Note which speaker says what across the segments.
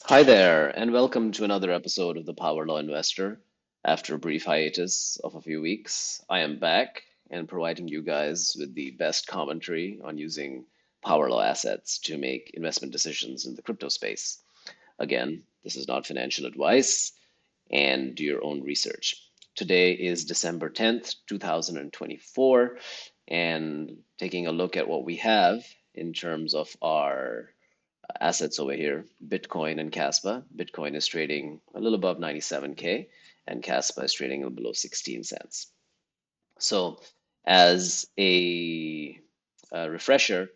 Speaker 1: Hi there, and welcome to another episode of the Power Law Investor. After a brief hiatus of a few weeks, I am back and providing you guys with the best commentary on using power law assets to make investment decisions in the crypto space. Again, this is not financial advice and do your own research. Today is December 10th, 2024, and taking a look at what we have in terms of our assets over here, Bitcoin and Kaspa. Bitcoin is trading a little above 97K, and Kaspa is trading a little below 16 cents. So, as a refresher,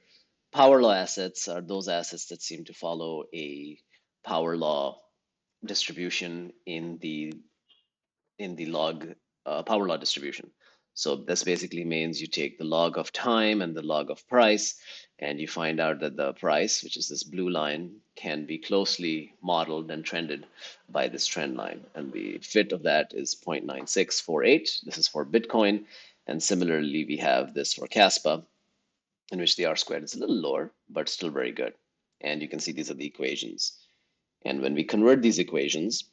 Speaker 1: power law assets are those assets that seem to follow a power law distribution in the log power law distribution. So this basically means you take the log of time and the log of price, and you find out that the price, which is this blue line, can be closely modeled and trended by this trend line. And the fit of that is 0.9648. This is for Bitcoin. And similarly, we have this for Kaspa, in which the R squared is a little lower, but still very good. And you can see these are the equations. And when we convert these equations,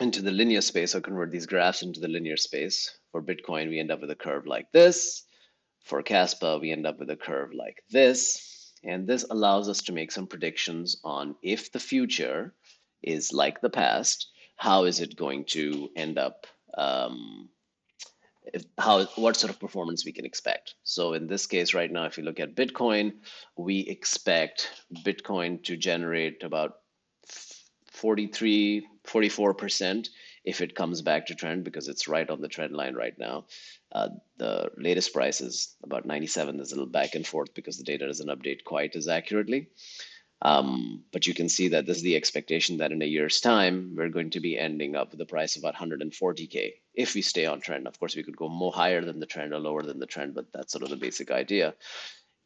Speaker 1: into the linear space or convert these graphs into the linear space. For Bitcoin, we end up with a curve like this. For Kaspa, we end up with a curve like this. And this allows us to make some predictions on if the future is like the past, how is it going to end up, what sort of performance we can expect. So in this case right now, if you look at Bitcoin, we expect Bitcoin to generate about 43, 44% if it comes back to trend because it's right on the trend line right now. The latest price is about 97. There's a little back and forth because the data doesn't update quite as accurately. But you can see that this is the expectation that in a year's time, we're going to be ending up with a price of about 140K if we stay on trend. Of course, we could go more higher than the trend or lower than the trend, but that's sort of the basic idea.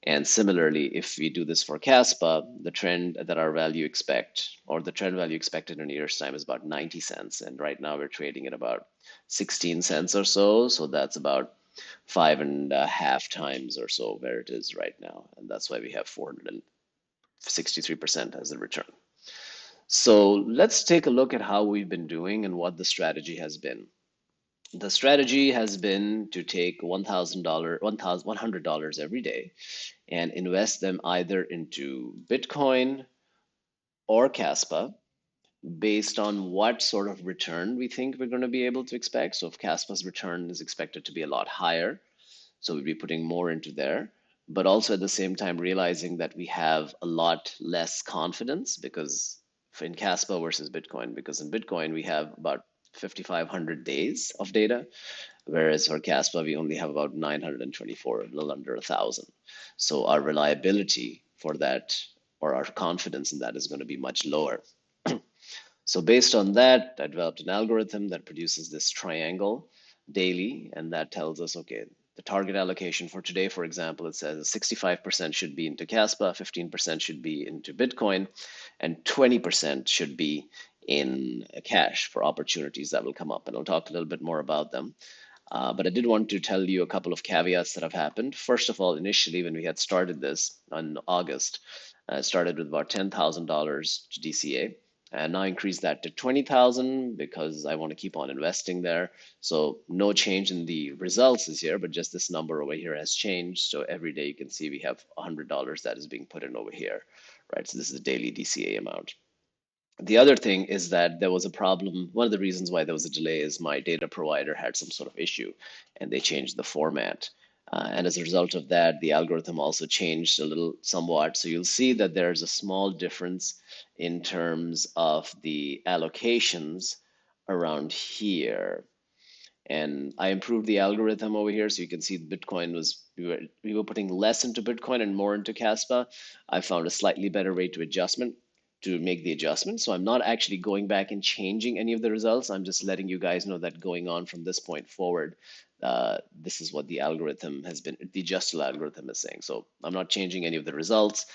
Speaker 1: And similarly, if we do this for Kaspa, the trend that our value expect, or the trend value expected in a year's time is about 90 cents. And right now we're trading at about 16 cents or so. So that's about 5.5 times or so where it is right now. And that's why we have 463% as a return. So let's take a look at how we've been doing and what the strategy has been. The strategy has been to take $1,000, $100 every day and invest them either into Bitcoin or Kaspa based on what sort of return we think we're going to be able to expect. So if Kaspa's return is expected to be a lot higher, so we'd be putting more into there, but also at the same time realizing that we have a lot less confidence because in Kaspa versus Bitcoin, because in Bitcoin we have about 5,500 days of data, whereas for Kaspa we only have about 924, a little under 1,000. So our reliability for that or our confidence in that is going to be much lower. So based on that, I developed an algorithm that produces this triangle daily, and that tells us, okay, the target allocation for today, for example, it says 65% should be into Kaspa, 15% should be into Bitcoin, and 20% should be in cash for opportunities that will come up. And I'll talk a little bit more about them. But I did want to tell you a couple of caveats that have happened. First of all, initially, when we had started this in August, I started with about $10,000 to DCA and now increase that to 20,000 because I want to keep on investing there. So no change in the results this year, but just this number over here has changed. So every day you can see we have $100 that is being put in over here, right? So this is a daily DCA amount. The other thing is that there was a problem. One of the reasons why there was a delay is my data provider had some sort of issue and they changed the format. And as a result of that, the algorithm also changed a little somewhat. So you'll see that there's a small difference in terms of the allocations around here. And I improved the algorithm over here. So you can see Bitcoin was, we were putting less into Bitcoin and more into Kaspa. I found a slightly better rate to make the adjustment. So I'm not actually going back and changing any of the results. I'm just letting you guys know that going on from this point forward, this is what the algorithm has been, the adjusted algorithm is saying. So I'm not changing any of the results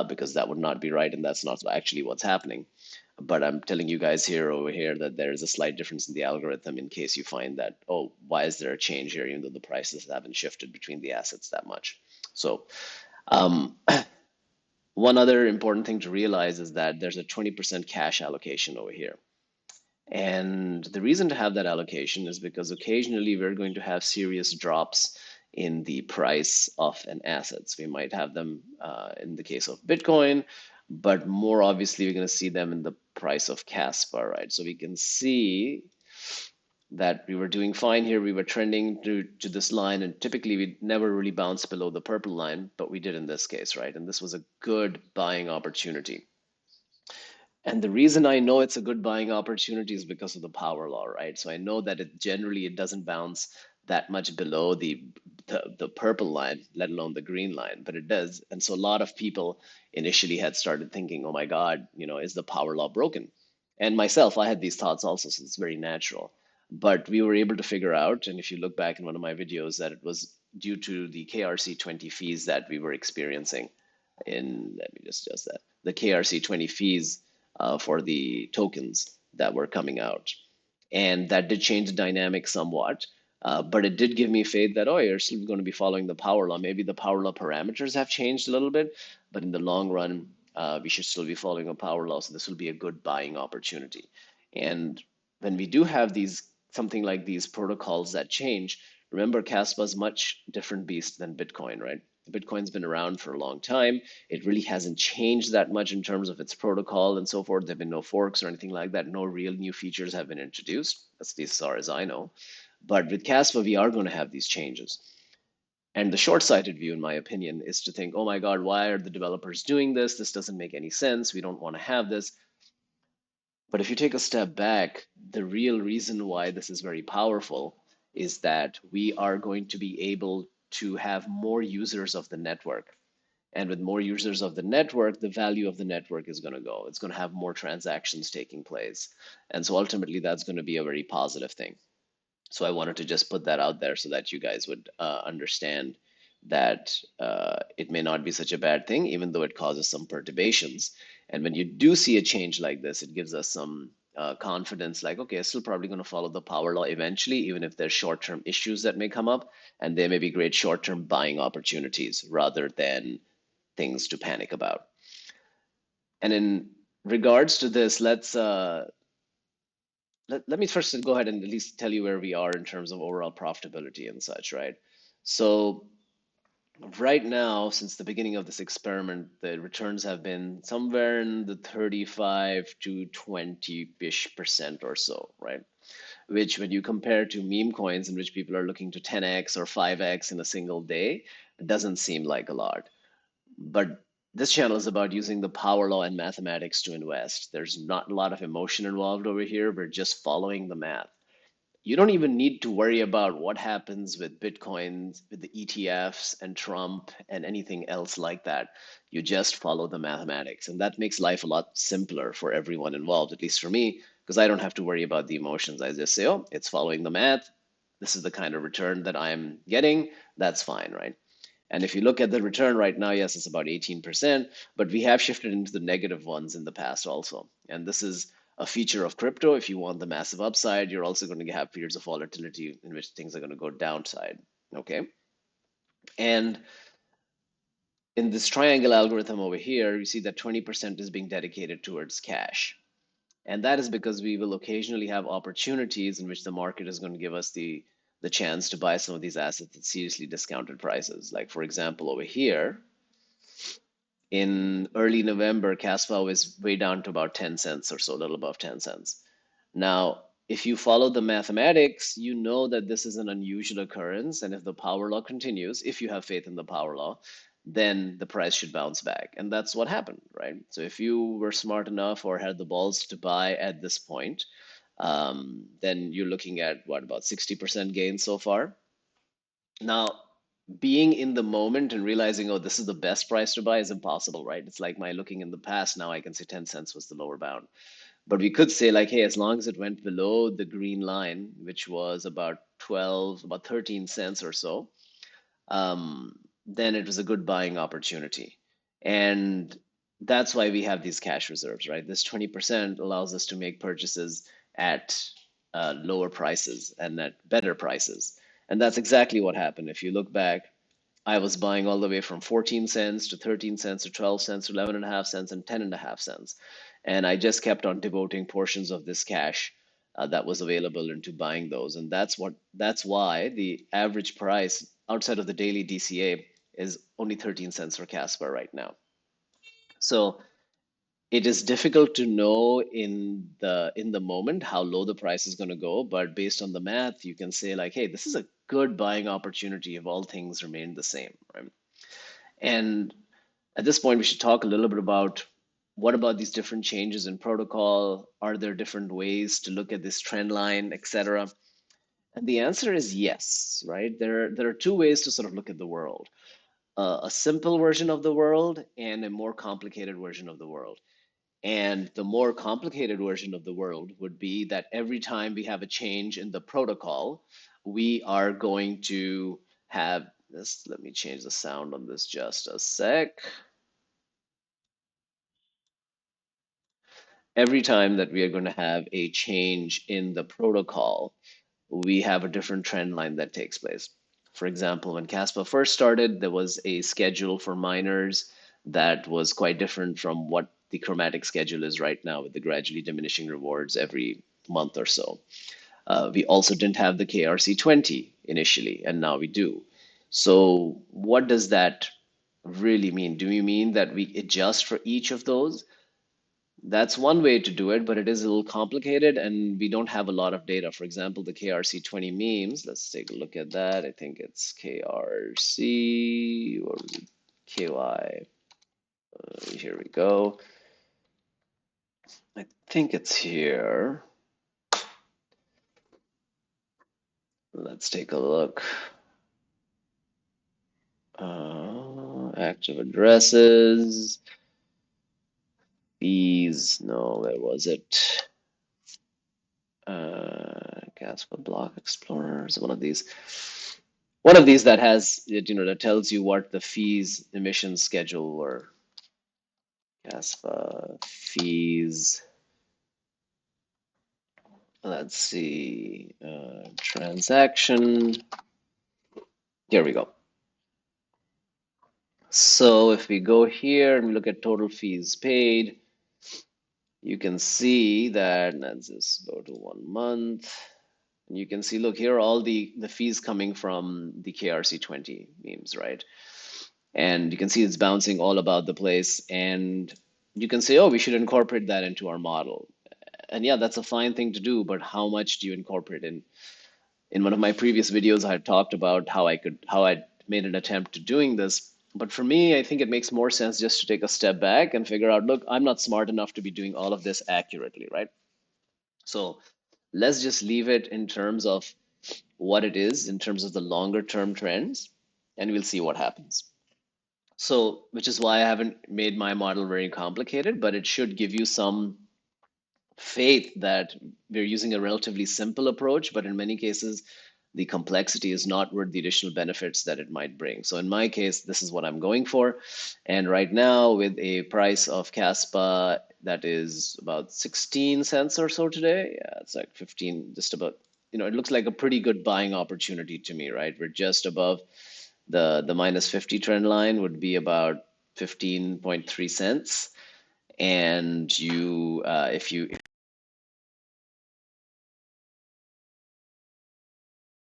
Speaker 1: because that would not be right. And that's not actually what's happening. But I'm telling you guys here over here that there is a slight difference in the algorithm in case you find that, oh, why is there a change here, even though the prices haven't shifted between the assets that much? So um, One other important thing to realize is that there's a 20% cash allocation over here. And the reason to have that allocation is because occasionally we're going to have serious drops in the price of an assets. We might have them in the case of Bitcoin, but more obviously we're going to see them in the price of Kaspa, right? So we can see that we were doing fine here. We were trending to this line, and typically we never really bounce below the purple line, but we did in this case, right? And this was a good buying opportunity. And the reason I know it's a good buying opportunity is because of the power law, right? So I know that it doesn't bounce that much below the purple line, let alone the green line, but it does. And so a lot of people initially had started thinking, oh my God, is the power law broken? And myself, I had these thoughts also, so it's very natural. But we were able to figure out, and if you look back in one of my videos, that it was due to the KRC20 fees that we were experiencing let me just adjust that, the KRC20 fees for the tokens that were coming out. And that did change the dynamic somewhat. But it did give me faith that, oh, you're still going to be following the power law. Maybe the power law parameters have changed a little bit, but in the long run, we should still be following a power law. So this will be a good buying opportunity. And when we do have these something like these protocols that change, remember Caspa is much different beast than Bitcoin, right? Bitcoin's been around for a long time. It really hasn't changed that much in terms of its protocol and so forth. There have been no forks or anything like that. No real new features have been introduced, at least as far as I know. But with Caspa, we are going to have these changes. And the short-sighted view, in my opinion, is to think, oh my God, why are the developers doing this? This doesn't make any sense. We don't want to have this. But if you take a step back, the real reason why this is very powerful is that we are going to be able to have more users of the network. And with more users of the network, the value of the network is going to go. It's going to have more transactions taking place. And so ultimately, that's going to be a very positive thing. So I wanted to just put that out there so that you guys would understand that it may not be such a bad thing, even though it causes some perturbations. And when you do see a change like this, it gives us some confidence like, okay, it's still probably going to follow the power law eventually, even if there's short-term issues that may come up. And there may be great short-term buying opportunities rather than things to panic about. And in regards to this, let me first go ahead and at least tell you where we are in terms of overall profitability and such, right? So right now, since the beginning of this experiment, the returns have been somewhere in the 35 to 20-ish% or so, right? Which when you compare to meme coins in which people are looking to 10x or 5x in a single day, it doesn't seem like a lot. But this channel is about using the power law and mathematics to invest. There's not a lot of emotion involved over here. We're just following the math. You don't even need to worry about what happens with Bitcoin, with the ETFs and Trump and anything else like that. You just follow the mathematics. And that makes life a lot simpler for everyone involved, at least for me, because I don't have to worry about the emotions. I just say, oh, it's following the math. This is the kind of return that I'm getting. That's fine, right? And if you look at the return right now, yes, it's about 18%, but we have shifted into the negative ones in the past also. And this is a feature of crypto. If you want the massive upside, you're also going to have periods of volatility in which things are going to go downside. Okay. And in this triangle algorithm over here, you see that 20% is being dedicated towards cash. And that is because we will occasionally have opportunities in which the market is going to give us the chance to buy some of these assets at seriously discounted prices. Like for example, over here, in early November, Kaspa was way down to about 10 cents or so, a little above 10 cents. Now, if you follow the mathematics, you know that this is an unusual occurrence. And if the power law continues, if you have faith in the power law, then the price should bounce back. And that's what happened, right? So if you were smart enough or had the balls to buy at this point, then you're looking at what, about 60% gain so far. Now, being in the moment and realizing, oh, this is the best price to buy is impossible, right? It's like my looking in the past. Now I can say 10 cents was the lower bound. But we could say, like, hey, as long as it went below the green line, which was about 12, about 13 cents or so, then it was a good buying opportunity. And that's why we have these cash reserves, right? This 20% allows us to make purchases at lower prices and at better prices. And that's exactly what happened. If you look back, I was buying all the way from 14 cents to 13 cents to 12 cents to 11 and a half cents and 10 and a half cents. And I just kept on devoting portions of this cash that was available into buying those. And that's why the average price outside of the daily DCA is only 13 cents for Casper right now. So it is difficult to know in the moment how low the price is going to go, but based on the math, you can say like, hey, this is a good buying opportunity if all things remain the same, right? And at this point, we should talk a little bit about what about these different changes in protocol? Are there different ways to look at this trend line, etc.? And the answer is yes, right? There are two ways to sort of look at the world: a simple version of the world and a more complicated version of the world. And the more complicated version of the world would be that every time we have a change in the protocol, we are going to have this. Let me change the sound on this just a sec. Every time that we are going to have a change in the protocol, we have a different trend line that takes place. For example, when Kaspa first started, there was a schedule for miners that was quite different from what the chromatic schedule is right now, with the gradually diminishing rewards every month or so. We also didn't have the KRC20 initially, and now we do. So, what does that really mean? Do we mean that we adjust for each of those? That's one way to do it, but it is a little complicated and we don't have a lot of data. For example, the KRC20 memes, let's take a look at that. I think it's KRC or KY. Here we go. I think it's here. Let's take a look. Active addresses, fees. No, where was it? Casper Block Explorers. One of these that has it, that tells you what the fees emission schedule were. Caspa fees. Let's see. Transaction. Here we go. So if we go here and we look at total fees paid, you can see that, let's just go to 1 month. And you can see, look, here are all the fees coming from the KRC20 memes, right? And you can see it's bouncing all about the place. And you can say, oh, we should incorporate that into our model. And yeah, that's a fine thing to do, but how much do you incorporate in? In one of my previous videos, I had talked about how I made an attempt to doing this. But for me, I think it makes more sense just to take a step back and figure out, look, I'm not smart enough to be doing all of this accurately, right? So let's just leave it in terms of what it is, in terms of the longer term trends, and we'll see what happens. So, which is why I haven't made my model very complicated, but it should give you some faith that we're using a relatively simple approach, but in many cases, the complexity is not worth the additional benefits that it might bring. So in my case, this is what I'm going for. And right now, with a price of Caspa that is about 16 cents or so today, yeah, it's like 15, just about, it looks like a pretty good buying opportunity to me, right? We're just above the minus 50 trend line would be about 15.3 cents. And if you